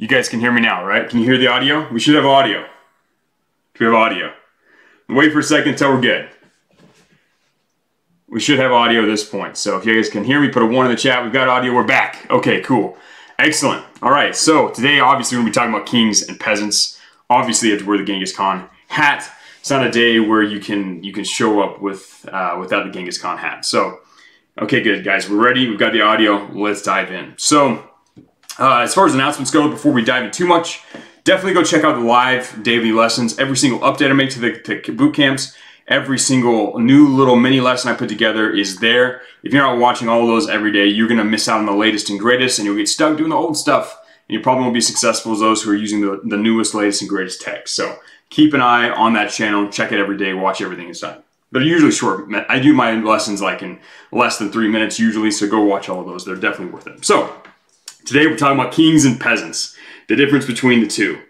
You guys can hear me now, right? Can you hear the audio? We should have audio. We have audio. Wait for a second until we're good. We should have audio at this point. So if you guys can hear me, put a 1 in the chat. We've got audio. We're back. Okay, cool. Excellent. All right. So today, obviously, we're going to be talking about kings and peasants. Obviously, you have to wear the Genghis Khan hat. It's not a day where you can show up with without the Genghis Khan hat. So, okay, good, guys. We're ready. We've got the audio. Let's dive in. So, as far as announcements go, before we dive in too much, definitely go check out the live daily lessons. Every single update I make to the boot camps, every single new little mini lesson I put together is there. If you're not watching all of those every day, you're going to miss out on the latest and greatest, and you'll get stuck doing the old stuff, and you probably won't be successful as those who are using the newest, latest, and greatest tech. So keep an eye on that channel. Check it every day. Watch everything inside. They're usually short. I do my lessons like in less than 3 minutes usually, so go watch all of those. They're definitely worth it. So today we're talking about kings and peasants, the difference between the two.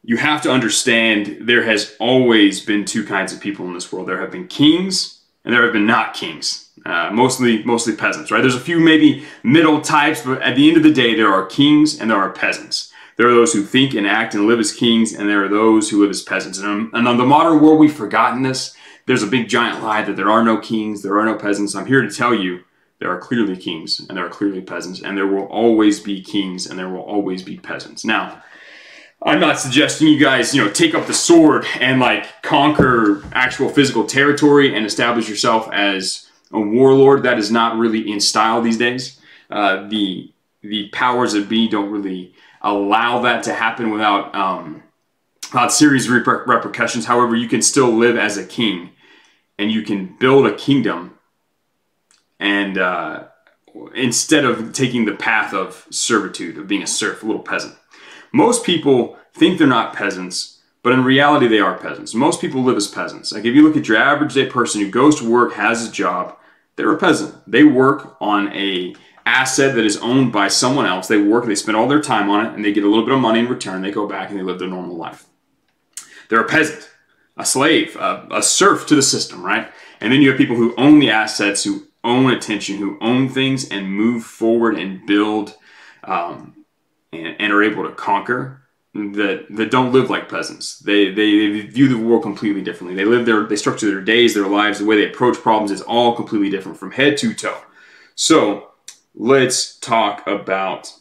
You have to understand there has always been two kinds of people in this world. There have been kings and there have been not kings. Mostly peasants, right? There's a few maybe middle types, but at the end of the day, there are kings and there are peasants. There are those who think and act and live as kings, and there are those who live as peasants. And in the modern world, we've forgotten this. There's a big giant lie that there are no kings, there are no peasants. I'm here to tell you there are clearly kings and there are clearly peasants, and there will always be kings and there will always be peasants. Now, I'm not suggesting you guys, take up the sword and conquer actual physical territory and establish yourself as a warlord. That is not really in style these days. The powers that be don't really allow that to happen without serious repercussions. However, you can still live as a king and you can build a kingdom, and instead of taking the path of servitude, of being a serf, a little peasant. Most people think they're not peasants, but in reality they are peasants. Most people live as peasants. Like if you look at your average day person who goes to work, has a job, they're a peasant. They work on a asset that is owned by someone else. They work, they spend all their time on it, and they get a little bit of money in return. They go back and they live their normal life. They're a peasant, a slave, a serf to the system, right? And then you have people who own the assets, who own attention, who own things and move forward and build and are able to conquer, that don't live like peasants. They view the world completely differently. They structure their days, their lives, the way they approach problems is all completely different from head to toe. So let's talk about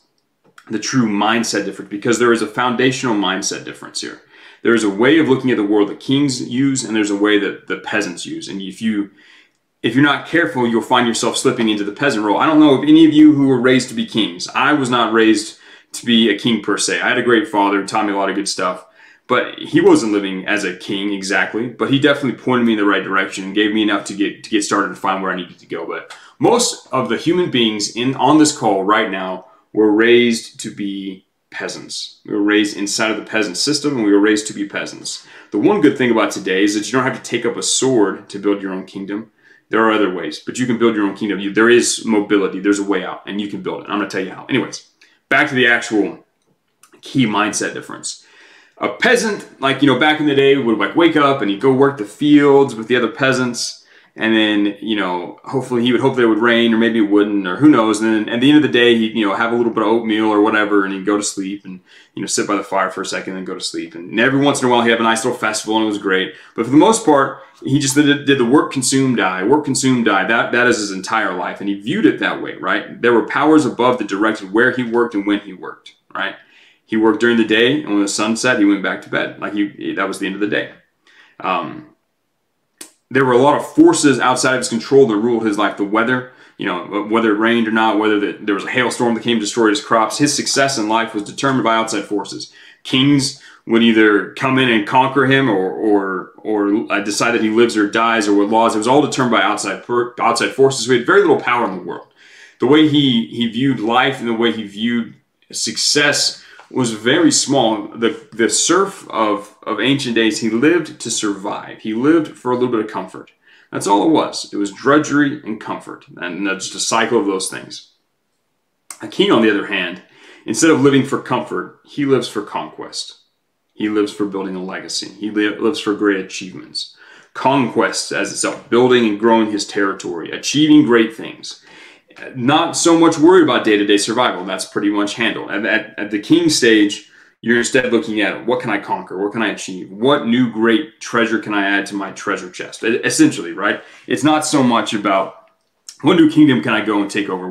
the true mindset difference, because there is a foundational mindset difference here. There is a way of looking at the world that kings use, and there's a way that the peasants use. And if you're not careful, you'll find yourself slipping into the peasant role. I don't know if any of you who were raised to be kings. I was not raised to be a king per se. I had a great father who taught me a lot of good stuff, but he wasn't living as a king exactly, but he definitely pointed me in the right direction and gave me enough to get started and find where I needed to go. But most of the human beings on this call right now were raised to be peasants. We were raised inside of the peasant system, and we were raised to be peasants. The one good thing about today is that you don't have to take up a sword to build your own kingdom. There are other ways, but you can build your own kingdom. There is mobility. There's a way out, and you can build it. I'm going to tell you how. Anyways, back to the actual key mindset difference. A peasant, back in the day, would wake up and he'd go work the fields with the other peasants, and then, hopefully he would hope that it would rain, or maybe it wouldn't, or who knows. And then at the end of the day, he'd, have a little bit of oatmeal or whatever, and he'd go to sleep and, sit by the fire for a second and then go to sleep. And every once in a while, he'd have a nice little festival, and it was great. But for the most part, he just did the work, consume, die, work, consume, die. That is his entire life. And he viewed it that way, right? There were powers above that directed where he worked and when he worked, right? He worked during the day, and when the sun set, he went back to bed. That was the end of the day. There were a lot of forces outside of his control that ruled his life. The weather, whether it rained or not, whether there was a hailstorm that came to destroy his crops. His success in life was determined by outside forces. Kings would either come in and conquer him or decide that he lives or dies, or with laws. It was all determined by outside forces. So he had very little power in the world. The way he viewed life and the way he viewed success was very small. The serf of ancient days, he lived to survive. He lived for a little bit of comfort. That's all it was. It was drudgery and comfort, and that's just a cycle of those things. A king, on the other hand, instead of living for comfort, he lives for conquest. He lives for building a legacy. He lives for great achievements. Conquest as itself, building and growing his territory, achieving great things. not so much worried about day-to-day survival. That's pretty much handled. At the king stage, you're instead looking at what can I conquer? What can I achieve? What new great treasure can I add to my treasure chest? Essentially, right? It's not so much about what new kingdom can I go and take over?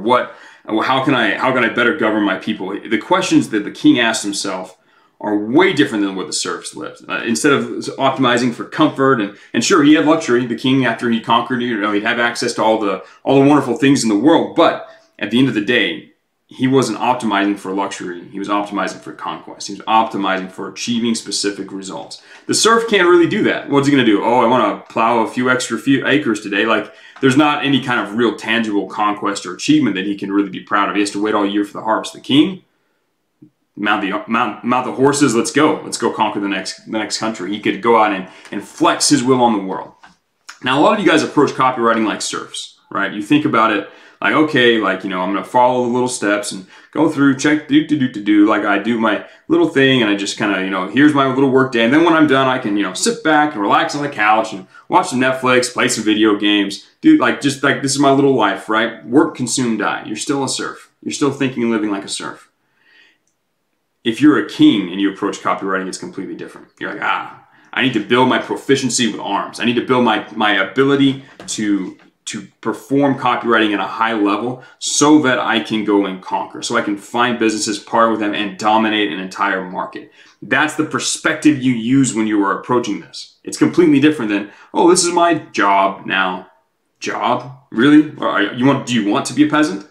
How can I better govern my people? The questions that the king asks himself are way different than where the serfs lived. Instead of optimizing for comfort, and sure, he had luxury. The king, after he conquered, he'd have access to all the wonderful things in the world. But at the end of the day, he wasn't optimizing for luxury. He was optimizing for conquest. He was optimizing for achieving specific results. The serf can't really do that. What's he going to do? Oh, I want to plow a few acres today. Like, there's not any kind of real tangible conquest or achievement that he can really be proud of. He has to wait all year for the harvest. The king, mount the horses. Let's go conquer the next country. He could go out and flex his will on the world. Now, a lot of you guys approach copywriting like serfs, right? You think about it like, okay, like, I'm going to follow the little steps and go through, check, like I do my little thing, and I just kind of, here's my little work day. And then when I'm done, I can, sit back and relax on the couch and watch some Netflix, play some video games. Dude, this is my little life, right? Work, consume, die. You're still a serf. You're still thinking and living like a serf. If you're a king and you approach copywriting, it's completely different. You're like, I need to build my proficiency with arms. I need to build my ability to perform copywriting at a high level so that I can go and conquer, so I can find businesses, partner with them, and dominate an entire market. That's the perspective you use when you are approaching this. It's completely different than, oh, this is my job now. Job? Really? Do you want to be a peasant?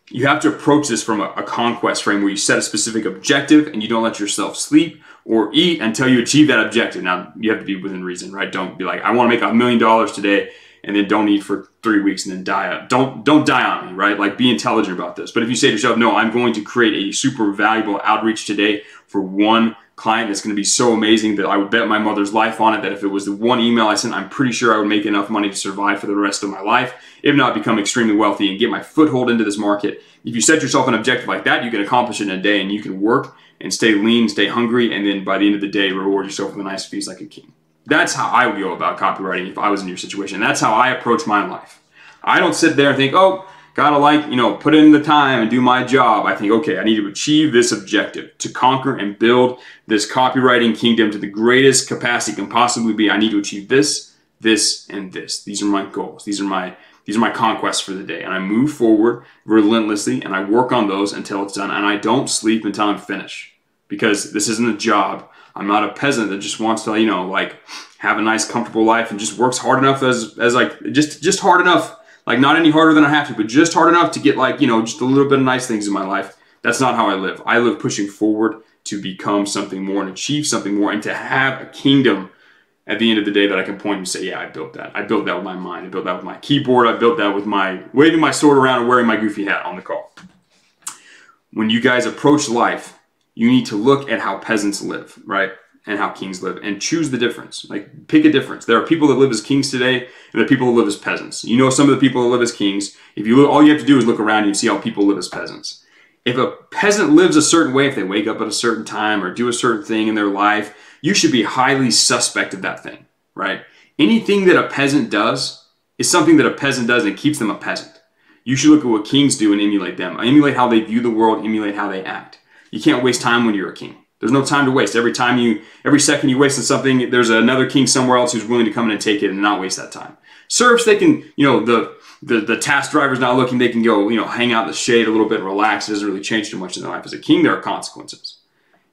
You have to approach this from a conquest frame where you set a specific objective and you don't let yourself sleep or eat until you achieve that objective. Now, you have to be within reason, right? Don't be like, I want to make $1 million today, and then don't eat for 3 weeks and then die out. Don't die on me, right? Like, be intelligent about this. But if you say to yourself, no, I'm going to create a super valuable outreach today for one client that's going to be so amazing that I would bet my mother's life on it, that if it was the one email I sent, I'm pretty sure I would make enough money to survive for the rest of my life, if not become extremely wealthy and get my foothold into this market. If you set yourself an objective like that, you can accomplish it in a day, and you can work and stay lean, stay hungry, and then by the end of the day, reward yourself with a nice feast like a king. That's how I would go about copywriting if I was in your situation. That's how I approach my life. I don't sit there and think, oh, gotta put in the time and do my job. I think, okay, I need to achieve this objective, to conquer and build this copywriting kingdom to the greatest capacity it can possibly be. I need to achieve this, this, and this. These are my goals. These are my conquests for the day. And I move forward relentlessly, and I work on those until it's done. And I don't sleep until I'm finished, because this isn't a job. I'm not a peasant that just wants to, have a nice, comfortable life and just works hard enough just hard enough, like not any harder than I have to, but just hard enough to get just a little bit of nice things in my life. That's not how I live. I live pushing forward to become something more and achieve something more, and to have a kingdom at the end of the day that I can point and say, yeah, I built that. I built that with my mind. I built that with my keyboard. I built that with my waving my sword around and wearing my goofy hat on the call. When you guys approach life, you need to look at how peasants live, right? And how kings live, and choose the difference. Like, pick a difference. There are people that live as kings today, and there are people that live as peasants. You know some of the people that live as kings. If you look, all you have to do is look around and see how people live as peasants. If a peasant lives a certain way, if they wake up at a certain time or do a certain thing in their life, you should be highly suspect of that thing, right? Anything that a peasant does is something that a peasant does and keeps them a peasant. You should look at what kings do and emulate them. Emulate how they view the world, emulate how they act. You can't waste time when you're a king. There's no time to waste. Every second you waste on something, there's another king somewhere else who's willing to come in and take it and not waste that time. Serfs, they can, the task driver's not looking, they can go, hang out in the shade a little bit and relax. It doesn't really change too much in their life. As a king, there are consequences.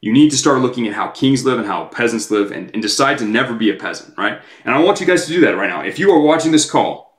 You need to start looking at how kings live and how peasants live, and decide to never be a peasant, right? And I want you guys to do that right now. If you are watching this call,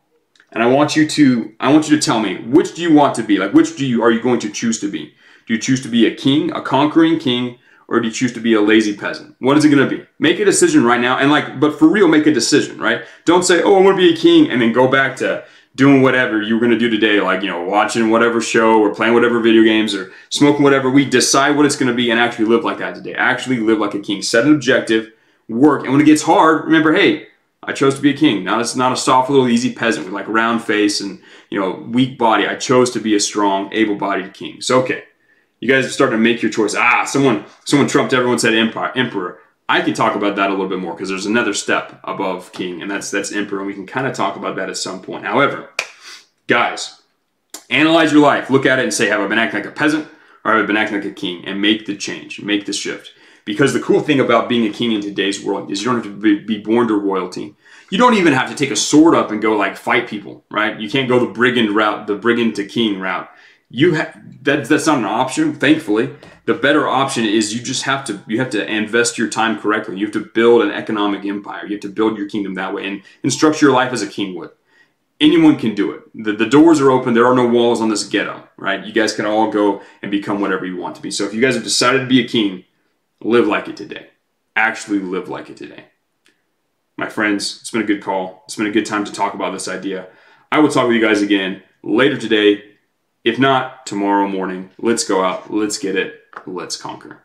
and I want you to tell me, which do you want to be? Like, which are you going to choose to be? Do you choose to be a king, a conquering king, or do you choose to be a lazy peasant? What is it going to be? Make a decision right now, and but for real, make a decision, right? Don't say, oh, I want to be a king, and then go back to doing whatever you were going to do today, watching whatever show or playing whatever video games or smoking whatever weed. Decide what it's going to be and actually live like that today. Actually live like a king. Set an objective, work, and when it gets hard, remember, hey, I chose to be a king. Not a soft little easy peasant with round face and weak body. I chose to be a strong, able-bodied king. So okay. You guys are starting to make your choice. Someone trumped everyone, said emperor. I can talk about that a little bit more, because there's another step above king, and that's emperor, and we can kind of talk about that at some point. However, guys, Analyze your life. Look at it and say, have I been acting like a peasant or have I been acting like a king? And make the change. Make the shift. Because the cool thing about being a king in today's world is you don't have to be born to royalty. You don't even have to take a sword up and go like fight people, right? You can't go the brigand route, the brigand to king route. That's not an option, thankfully. The better option is you have to invest your time correctly. You have to build an economic empire. You have to build your kingdom that way and structure your life as a king would. Anyone can do it. The doors are open. There are no walls on this ghetto, right? You guys can all go and become whatever you want to be. So if you guys have decided to be a king, live like it today. Actually live like it today. My friends, it's been a good call. It's been a good time to talk about this idea. I will talk with you guys again later today. If not, tomorrow morning. Let's go out. Let's get it. Let's conquer.